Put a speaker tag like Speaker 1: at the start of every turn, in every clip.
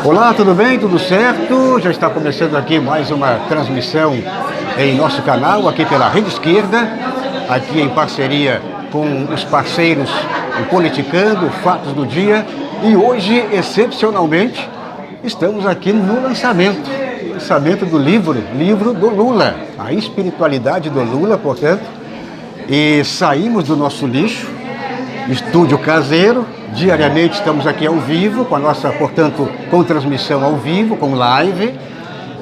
Speaker 1: Olá, tudo bem? Tudo certo? Já está começando aqui mais uma transmissão em nosso canal, aqui pela Rede Esquerda, aqui em parceria com os parceiros o Politicando, Fatos do Dia, e hoje, excepcionalmente, estamos aqui no lançamento do livro do Lula, a espiritualidade do Lula, portanto, e saímos do nosso nicho, estúdio caseiro. Diariamente estamos aqui ao vivo, com a nossa, portanto, com transmissão ao vivo, com live.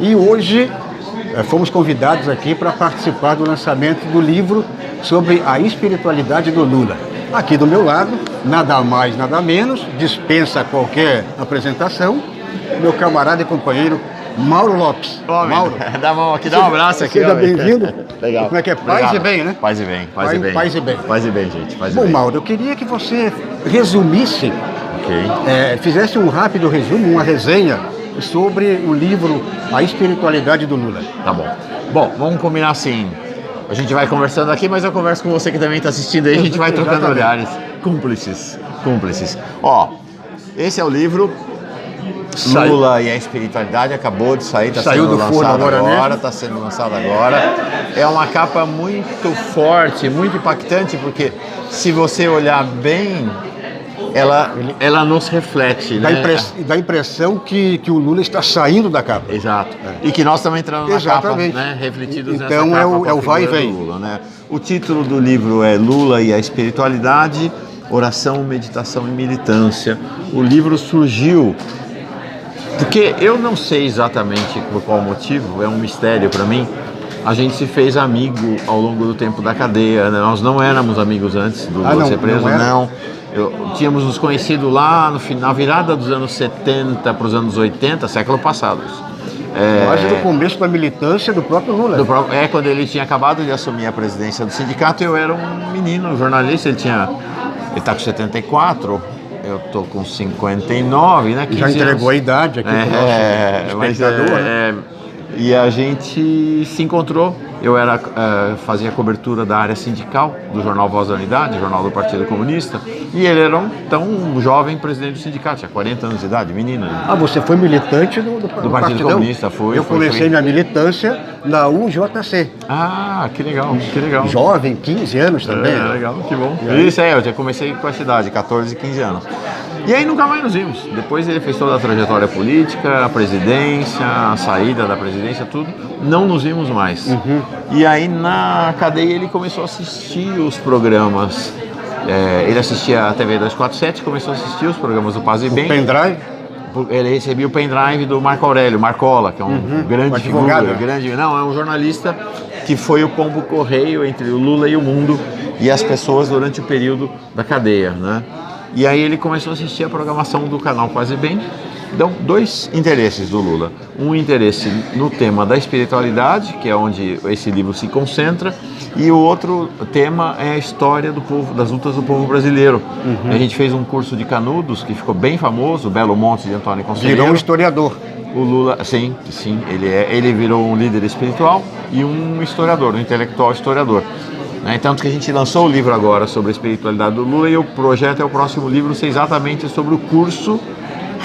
Speaker 1: E hoje fomos convidados aqui para participar do lançamento do livro sobre a espiritualidade do Lula. Aqui do meu lado, nada mais, nada menos, dispensa qualquer apresentação, meu camarada e companheiro Mauro Lopes.
Speaker 2: Mauro, dá a mão aqui, dá um abraço aqui.
Speaker 1: Seja bem-vindo.
Speaker 2: Legal.
Speaker 1: Como é que é? Paz e bem, né?
Speaker 2: Paz e bem, paz e bem.
Speaker 1: Paz e bem.
Speaker 2: Paz e bem, gente. Paz e
Speaker 1: Bom,
Speaker 2: bem.
Speaker 1: Mauro, eu queria que você resumisse,
Speaker 2: Ok.
Speaker 1: fizesse um rápido resumo, uma resenha sobre o livro A Espiritualidade do Lula.
Speaker 2: Tá bom. Bom, vamos combinar assim. A gente vai conversando aqui, mas eu converso com você que também está assistindo aí. A gente vai trocando
Speaker 1: Exatamente.
Speaker 2: olhares. Cúmplices. Ó, esse é o livro Lula e a Espiritualidade, acabou de sair, está
Speaker 1: Saiu
Speaker 2: sendo
Speaker 1: do forno
Speaker 2: lançado
Speaker 1: agora
Speaker 2: agora,
Speaker 1: mesmo.
Speaker 2: está sendo lançado agora. É uma capa muito forte, muito impactante, porque se você olhar bem, ela nos reflete, né?
Speaker 1: Dá a impressão que o Lula está saindo da capa.
Speaker 2: Exato. E que nós estamos entrando na
Speaker 1: Exatamente.
Speaker 2: capa, né? Refletidos
Speaker 1: Então,
Speaker 2: nessa capa.
Speaker 1: é o
Speaker 2: com a
Speaker 1: vai e
Speaker 2: figura
Speaker 1: vem.
Speaker 2: do Lula, né? O título do livro é Lula e a Espiritualidade, Oração, Meditação e Militância. O livro surgiu porque eu não sei exatamente por qual motivo, é um mistério para mim. A gente se fez amigo ao longo do tempo da cadeia, né? Nós não éramos amigos antes do Lula ser preso, não. Tínhamos nos conhecido lá na virada dos anos 70 para os anos 80, século passado.
Speaker 1: Quase no começo da militância do próprio Lula.
Speaker 2: Quando ele tinha acabado de assumir a presidência do sindicato, eu era um menino, um jornalista, ele está com 74, eu tô com 59, né?
Speaker 1: Já entregou a idade aqui para o nosso espectador, né?
Speaker 2: E a gente se encontrou. Eu fazia cobertura da área sindical do jornal Voz da Unidade, jornal do Partido Comunista, e ele era um jovem presidente do sindicato, tinha 40 anos de idade, menino.
Speaker 1: Ah, você foi militante do
Speaker 2: Partido
Speaker 1: Partidão?
Speaker 2: Comunista,
Speaker 1: Eu comecei minha militância na UJC.
Speaker 2: Ah, que legal, que legal.
Speaker 1: Jovem, 15 anos também.
Speaker 2: Legal, que bom. Isso eu já comecei com essa idade, 14, 15 anos. E aí nunca mais nos vimos. Depois ele fez toda a trajetória política, a presidência, a saída da presidência, tudo. Não nos vimos mais. E aí na cadeia ele começou a assistir os programas. Ele assistia a TV 247, começou a assistir os programas do Paz e Bem.
Speaker 1: Pendrive?
Speaker 2: Ele recebia o pendrive do Marco Aurélio Marcola, que é um grande figura, é um jornalista que foi o pombo correio entre o Lula e o mundo e as pessoas durante o período da cadeia, né? E aí ele começou a assistir a programação do canal Paz e Bem. Então, dois interesses do Lula. Um interesse no tema da espiritualidade, que é onde esse livro se concentra, e o outro tema é a história do povo, das lutas do povo brasileiro. A gente fez um curso de Canudos, que ficou bem famoso, Belo Monte de Antônio Conselheiro.
Speaker 1: Virou um historiador.
Speaker 2: O Lula, sim, ele virou um líder espiritual e um historiador, um intelectual historiador. Tanto que a gente lançou o livro agora sobre a espiritualidade do Lula, e o projeto é o próximo livro ser exatamente sobre o curso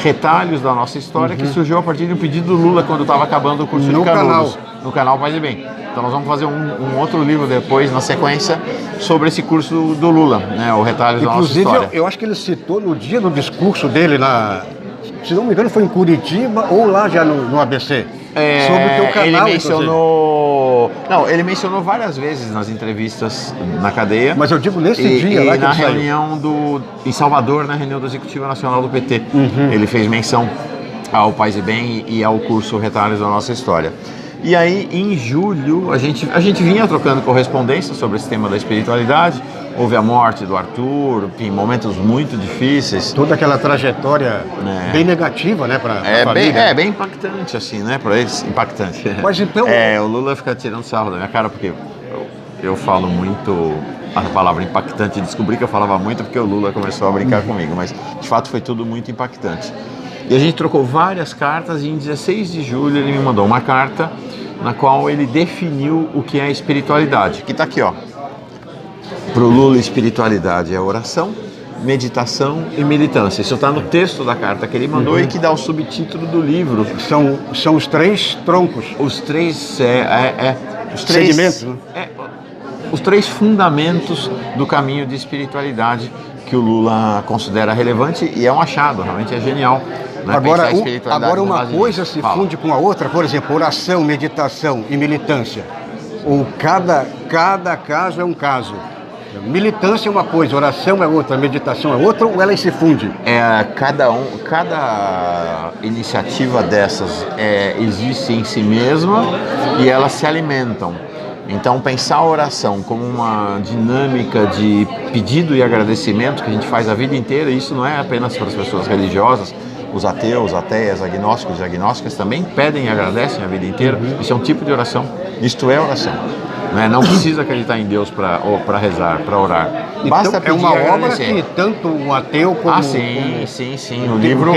Speaker 2: Retalhos da Nossa História, que surgiu a partir de um pedido do Lula quando estava acabando o curso de Canudos, no canal Paz e Bem. Então nós vamos fazer um outro livro depois, na sequência, sobre esse curso do Lula, né, o Retalhos da Nossa História.
Speaker 1: Inclusive, eu acho que ele citou no dia do discurso dele se não me engano, foi em Curitiba ou lá já no ABC. Sobre o teu canal,
Speaker 2: ele mencionou várias vezes nas entrevistas na cadeia.
Speaker 1: Mas eu digo nesse dia lá que
Speaker 2: na reunião em Salvador, na reunião do Executivo Nacional do PT. Ele fez menção ao Paz e Bem e ao curso Retalhos da Nossa História. E aí, em julho, a gente vinha trocando correspondência sobre esse tema da espiritualidade. Houve a morte do Arthur, enfim, momentos muito difíceis.
Speaker 1: Toda aquela trajetória bem negativa, né, para a família.
Speaker 2: Bem impactante, assim, né, para eles, impactante.
Speaker 1: Mas então...
Speaker 2: o Lula fica tirando sarro da minha cara, porque eu falo muito a palavra impactante. Descobri que eu falava muito porque o Lula começou a brincar comigo, mas de fato foi tudo muito impactante. E a gente trocou várias cartas, e em 16 de julho ele me mandou uma carta na qual ele definiu o que é a espiritualidade, que está aqui, ó. Para o Lula, espiritualidade é oração, meditação e militância. Isso está no texto da carta que ele mandou e que dá o subtítulo do livro.
Speaker 1: São os 3 troncos.
Speaker 2: Os 3 os 3
Speaker 1: segmentos, né?
Speaker 2: Os 3 fundamentos do caminho de espiritualidade que o Lula considera relevante e é um achado, realmente é genial. Né?
Speaker 1: Agora uma coisa se funde com a outra, por exemplo, oração, meditação e militância. Ou cada caso é um caso. Militância é uma coisa, oração é outra, meditação é outra, ou elas se fundem?
Speaker 2: Cada iniciativa dessas existe em si mesma e elas se alimentam. Então, pensar a oração como uma dinâmica de pedido e agradecimento que a gente faz a vida inteira, isso não é apenas para as pessoas religiosas, os ateus, ateias, agnósticos e agnósticas também pedem e agradecem a vida inteira. Isso é um tipo de oração, isto é oração. Não precisa acreditar em Deus para rezar, para orar. Basta pedir
Speaker 1: é uma
Speaker 2: e
Speaker 1: obra
Speaker 2: agradecer.
Speaker 1: que tanto o ateu como
Speaker 2: sim. O livro,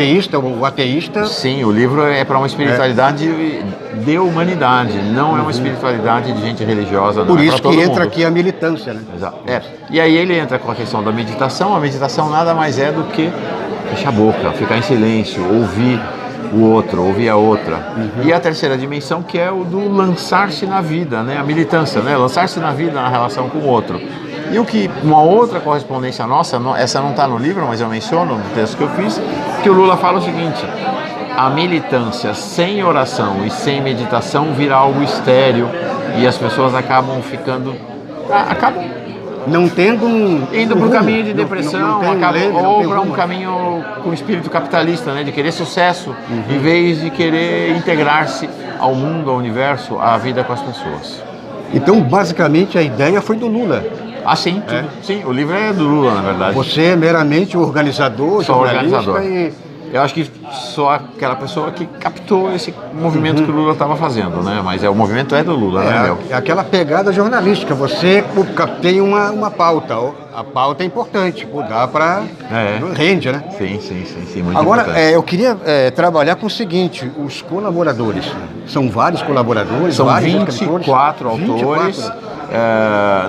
Speaker 1: o ateísta.
Speaker 2: Sim, o livro é para uma espiritualidade de humanidade, não é uma espiritualidade de gente religiosa.
Speaker 1: Por isso que entra aqui a militância, né?
Speaker 2: Exato. E aí ele entra com a questão da meditação. A meditação nada mais é do que fechar a boca, ficar em silêncio, ouvir o outro, ouvir a outra. E a terceira dimensão, que é o do lançar-se na vida, né? A militância, né? Lançar-se na vida na relação com o outro. E uma outra correspondência nossa, essa não está no livro, mas eu menciono no texto que eu fiz, que o Lula fala o seguinte: a militância sem oração e sem meditação vira algo estéril e as pessoas acabam
Speaker 1: não tendo
Speaker 2: indo para um caminho de depressão, ou para um caminho com espírito capitalista, né, de querer sucesso, em vez de querer integrar-se ao mundo, ao universo, à vida com as pessoas.
Speaker 1: Então, basicamente, a ideia foi do Lula.
Speaker 2: Sim, sim, o livro é do Lula, na verdade.
Speaker 1: Você é meramente organizador, jornalista
Speaker 2: Eu acho que sou aquela pessoa que captou esse movimento que o Lula estava fazendo, né? Mas o movimento é do Lula, né, Léo?
Speaker 1: É aquela pegada jornalística. Você tem uma pauta. A pauta é importante, dá para... rende, né?
Speaker 2: Sim, muito
Speaker 1: Agora,
Speaker 2: importante.
Speaker 1: eu queria trabalhar com o seguinte: os colaboradores. São vários colaboradores,
Speaker 2: são
Speaker 1: vários
Speaker 2: 24 autores.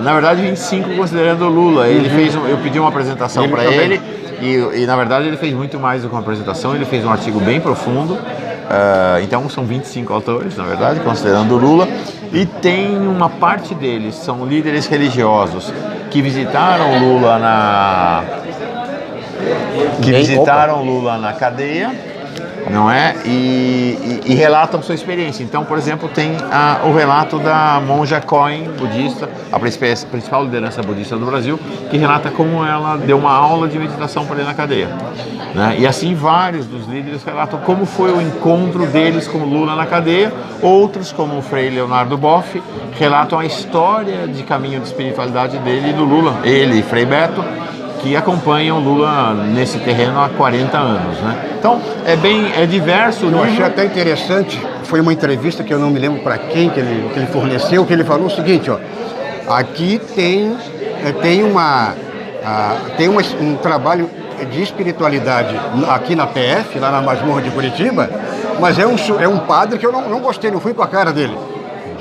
Speaker 2: Na verdade, 25 considerando o Lula. Ele eu pedi uma apresentação para ele. E na verdade ele fez muito mais do que uma apresentação, ele fez um artigo bem profundo, então são 25 autores, na verdade, considerando o Lula, e tem uma parte deles, são líderes religiosos que visitaram Lula na cadeia, não é? E relatam sua experiência. Então, por exemplo, tem o relato da monja Coen, budista, a principal liderança budista do Brasil, que relata como ela deu uma aula de meditação para ele na cadeia. Né? E assim vários dos líderes relatam como foi o encontro deles com Lula na cadeia. Outros, como o Frei Leonardo Boff, relatam a história de caminho de espiritualidade dele e do Lula. Ele e Frei Beto, que acompanham o Lula nesse terreno há 40 anos, né? Então, é diverso.
Speaker 1: Eu achei até interessante, foi uma entrevista que eu não me lembro para quem que ele forneceu, que ele falou o seguinte, aqui tem um trabalho de espiritualidade aqui na PF, lá na Masmorra de Curitiba, mas é um padre que eu não gostei, não fui com a cara dele.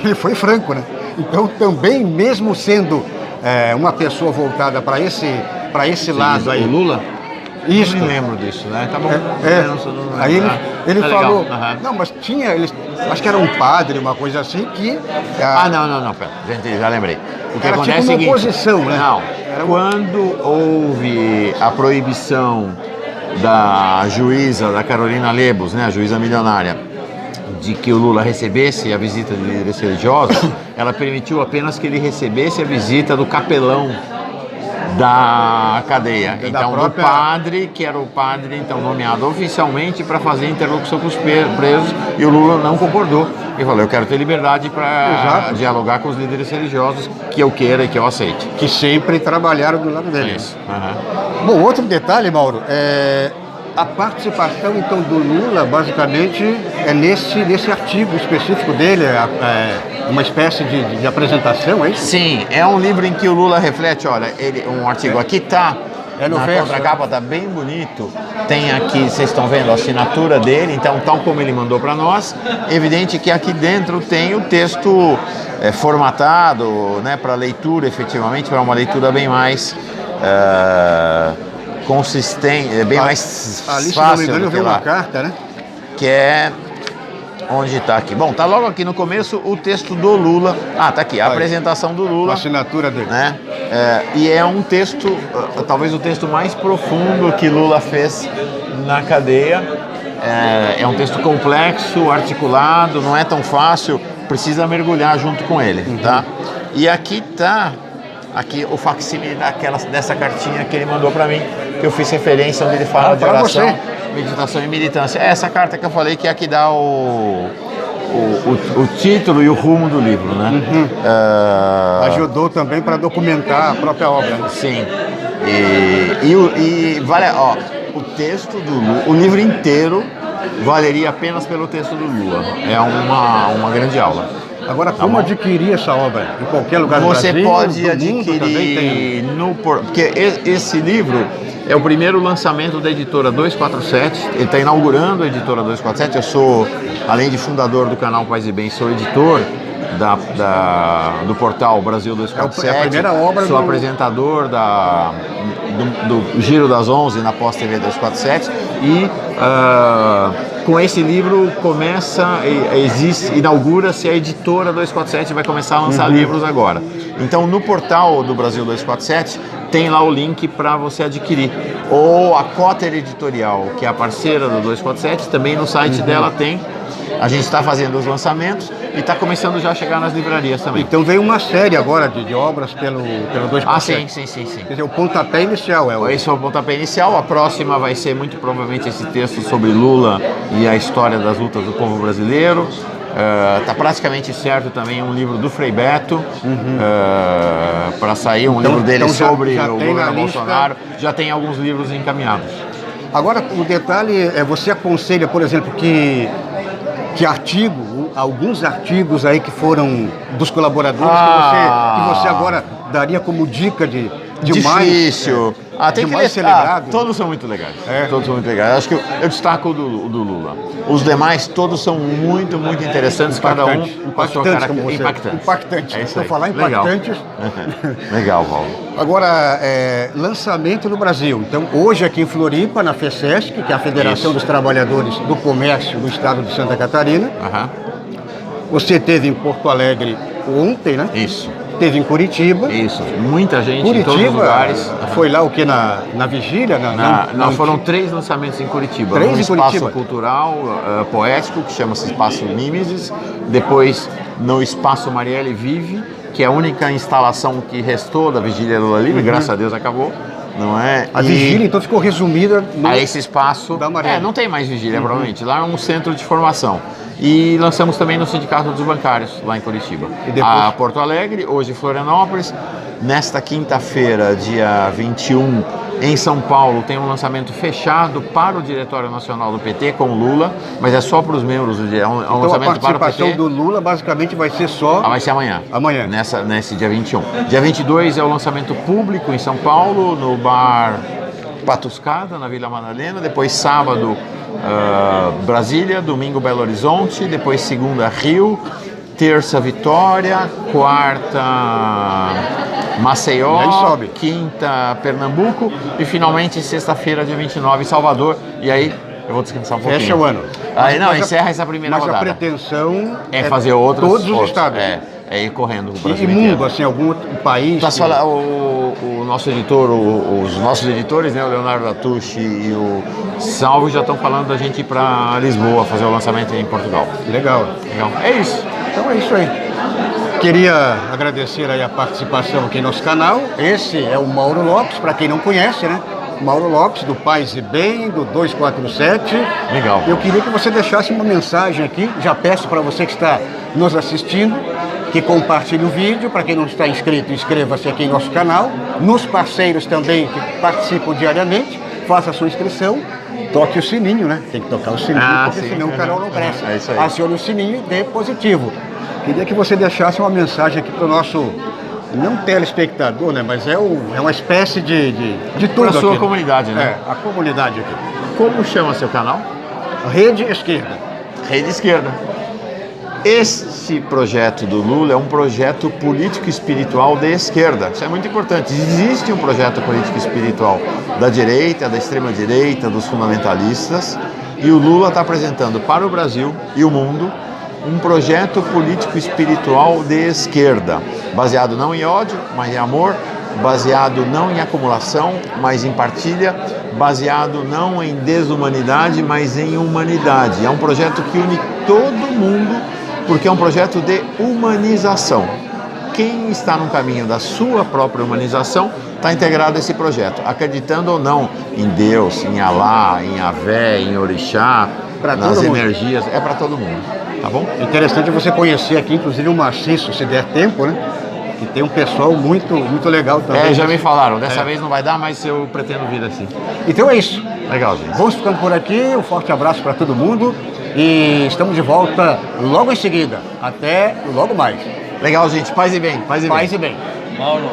Speaker 1: Ele foi franco, né? Então, também, mesmo sendo uma pessoa voltada para esse lado aí.
Speaker 2: O Lula?
Speaker 1: Isso.
Speaker 2: Eu não me lembro disso, né? Tá bom.
Speaker 1: Aí ele falou,
Speaker 2: legal.
Speaker 1: não, mas acho que era um padre, uma coisa assim, que...
Speaker 2: Não, pera, gente, já lembrei. O que
Speaker 1: era
Speaker 2: acontece
Speaker 1: tipo
Speaker 2: é o
Speaker 1: uma
Speaker 2: seguinte,
Speaker 1: oposição, né?
Speaker 2: Não, quando houve a proibição da juíza, da Carolina Lebos, né, a juíza milionária, de que o Lula recebesse a visita de líderes religiosos, ela permitiu apenas que ele recebesse a visita do capelão da cadeia, então do padre, que era o padre então nomeado oficialmente para fazer interlocução com os presos, e o Lula não concordou. Ele falou, eu quero ter liberdade para dialogar com os líderes religiosos que eu queira e que eu aceite.
Speaker 1: Que sempre trabalharam do lado dele.
Speaker 2: Isso.
Speaker 1: Bom, outro detalhe, Mauro, a participação então do Lula basicamente é nesse artigo específico dele, uma espécie de apresentação, é isso?
Speaker 2: Sim, é um livro em que o Lula reflete, olha, um artigo aqui tá, na contracapa tá bem bonito, tem aqui, vocês estão vendo a assinatura dele, então tal como ele mandou para nós, evidente que aqui dentro tem o texto formatado, né, para leitura efetivamente, para uma leitura bem mais consistente, é bem mais
Speaker 1: ali,
Speaker 2: fácil
Speaker 1: se não me engano, eu
Speaker 2: do
Speaker 1: vi
Speaker 2: que
Speaker 1: uma
Speaker 2: lá.
Speaker 1: carta, né?
Speaker 2: Que é onde está aqui. Bom, tá logo aqui no começo o texto do Lula. Ah, tá aqui, a apresentação do
Speaker 1: A
Speaker 2: Lula,
Speaker 1: assinatura dele.
Speaker 2: né? E é um texto, talvez o texto mais profundo que Lula fez na cadeia. É um texto complexo, articulado, não é tão fácil, precisa mergulhar junto com ele, tá? E aqui tá o facsímile dessa cartinha que ele mandou para mim, que eu fiz referência, onde ele fala de oração, meditação e militância. É essa carta que eu falei que é a que dá o título e o rumo do livro, né?
Speaker 1: Ajudou também para documentar a própria obra, né?
Speaker 2: Sim. E vale, ó, o texto do Lula, o livro inteiro valeria apenas pelo texto do Lula. É uma grande aula.
Speaker 1: Agora, como adquirir essa obra? Em qualquer lugar do Brasil?
Speaker 2: Você pode
Speaker 1: do
Speaker 2: adquirir porque esse livro é o primeiro lançamento da editora 247. Ele está inaugurando a editora 247. Eu sou, além de fundador do canal Paz e Bem, sou editor do portal Brasil 247.
Speaker 1: É a primeira obra.
Speaker 2: Sou apresentador do Giro das 11 na Pós TV 247 e com esse livro inaugura-se a editora 247 e vai começar a lançar livros agora. Então no portal do Brasil 247 tem lá o link para você adquirir. Ou a Cotter Editorial, que é a parceira do 247, também no site dela tem. A gente está fazendo os lançamentos e está começando já a chegar nas livrarias também.
Speaker 1: Então veio uma série agora de obras pelo 247.
Speaker 2: Ah, sim.
Speaker 1: Quer dizer, o pontapé inicial é o...
Speaker 2: Esse é o pontapé inicial. A próxima vai ser muito provavelmente esse texto sobre Lula e a história das lutas do povo brasileiro. Está praticamente certo também um livro do Frei Beto para sair, livro dele sobre o Lula Bolsonaro. Já tem alguns livros encaminhados.
Speaker 1: Agora, o detalhe é, você aconselha, por exemplo, que alguns artigos aí que foram dos colaboradores que você agora daria como dica de
Speaker 2: difícil.
Speaker 1: Tem que ler.
Speaker 2: Todos são muito legais. Todos são muito legais. Acho que eu destaco o do Lula. Os demais todos são muito, muito interessantes. Cada um com a sua característica.
Speaker 1: Impactante.
Speaker 2: É isso aí.
Speaker 1: Vou falar impactantes.
Speaker 2: Legal, Paulo.
Speaker 1: Agora, lançamento no Brasil. Então, hoje aqui em Floripa, na FESESC, que é a Federação dos Trabalhadores do Comércio do Estado de Santa Catarina. Você teve em Porto Alegre ontem, né?
Speaker 2: Isso.
Speaker 1: Teve em Curitiba.
Speaker 2: Isso, muita gente
Speaker 1: Curitiba,
Speaker 2: em todos os lugares.
Speaker 1: Foi lá o que? Na vigília?
Speaker 2: Não, foram 3 lançamentos em Curitiba.
Speaker 1: 3
Speaker 2: um
Speaker 1: em
Speaker 2: espaço
Speaker 1: Curitiba.
Speaker 2: Cultural, poético, que chama-se Espaço Mimesis. Depois, no Espaço Marielle Vive, que é a única instalação que restou da Vigília Lula Livre, graças a Deus acabou. Não é?
Speaker 1: A vigília, então, ficou resumida
Speaker 2: a esse espaço.
Speaker 1: Da Marielle.
Speaker 2: Não tem mais vigília, provavelmente. Lá é um centro de formação. E lançamos também no Sindicato dos Bancários, lá em Curitiba.
Speaker 1: E depois?
Speaker 2: A Porto Alegre, hoje Florianópolis. Nesta quinta-feira, dia 21, em São Paulo, tem um lançamento fechado para o Diretório Nacional do PT com o Lula, mas é só para os membros do dia. É um
Speaker 1: então
Speaker 2: lançamento para o PT.
Speaker 1: A participação do Lula basicamente vai ser só...
Speaker 2: Vai ser amanhã.
Speaker 1: Amanhã.
Speaker 2: Nesse dia 21. Dia 22 é o lançamento público em São Paulo, no bar Patuscada, na Vila Madalena. Depois sábado, Brasília. Domingo, Belo Horizonte. Depois segunda, Rio. Terça, Vitória. Quarta, Maceió.
Speaker 1: E aí sobe.
Speaker 2: Quinta, Pernambuco. E finalmente sexta-feira, dia 29, Salvador. E aí eu vou descansar um pouquinho.
Speaker 1: Fecha o ano.
Speaker 2: Aí não, encerra essa primeira rodada.
Speaker 1: Mas a pretensão
Speaker 2: é fazer outros.
Speaker 1: Todos os estados.
Speaker 2: É ir correndo o Brasil
Speaker 1: e mundo,
Speaker 2: inteiro.
Speaker 1: assim, algum país...
Speaker 2: O nosso editor, os nossos editores, né, o Leonardo Lattucci e o Salvo, já estão falando da gente ir para Lisboa fazer o lançamento em Portugal.
Speaker 1: Legal.
Speaker 2: É isso.
Speaker 1: Então é isso aí. Queria agradecer aí a participação aqui no nosso canal. Esse é o Mauro Lopes, para quem não conhece, né? Mauro Lopes, do Paz e Bem, do 247.
Speaker 2: Legal.
Speaker 1: Eu queria que você deixasse uma mensagem aqui. Já peço para você que está nos assistindo, que compartilhe o vídeo. Para quem não está inscrito, inscreva-se aqui em nosso canal. Nos parceiros também que participam diariamente, faça a sua inscrição. Toque o sininho, né? Tem que tocar o sininho, porque
Speaker 2: sim.
Speaker 1: senão o canal não cresce.
Speaker 2: É isso aí.
Speaker 1: Acione o sininho e dê positivo. Queria que você deixasse uma mensagem aqui para o nosso, não telespectador, né? Mas é uma espécie de tudo
Speaker 2: para a sua
Speaker 1: aqui,
Speaker 2: comunidade, né?
Speaker 1: A comunidade aqui.
Speaker 2: Como chama seu canal?
Speaker 1: Rede Esquerda.
Speaker 2: Rede Esquerda. Este projeto do Lula é um projeto político espiritual de esquerda. Isso é muito importante. Existe um projeto político espiritual da direita, da extrema-direita, dos fundamentalistas, e o Lula está apresentando para o Brasil e o mundo um projeto político espiritual de esquerda, baseado não em ódio, mas em amor, baseado não em acumulação, mas em partilha, baseado não em desumanidade, mas em humanidade. É um projeto que une todo mundo, porque é um projeto de humanização. Quem está no caminho da sua própria humanização está integrado a esse projeto, acreditando ou não em Deus, em Alá, em Avé, em Orixá, nas energias, é para todo mundo, tá bom?
Speaker 1: É interessante você conhecer aqui, inclusive, o Maciço, se der tempo, né? Que tem um pessoal muito legal também.
Speaker 2: Já me falaram, dessa vez não vai dar, mas eu pretendo vir assim.
Speaker 1: Então é isso.
Speaker 2: Legal, gente.
Speaker 1: Vamos ficando por aqui, um forte abraço para todo mundo e estamos de volta logo em seguida. Até logo mais.
Speaker 2: Legal, gente. Paz e bem.
Speaker 1: Paz e bem.
Speaker 3: Mauro.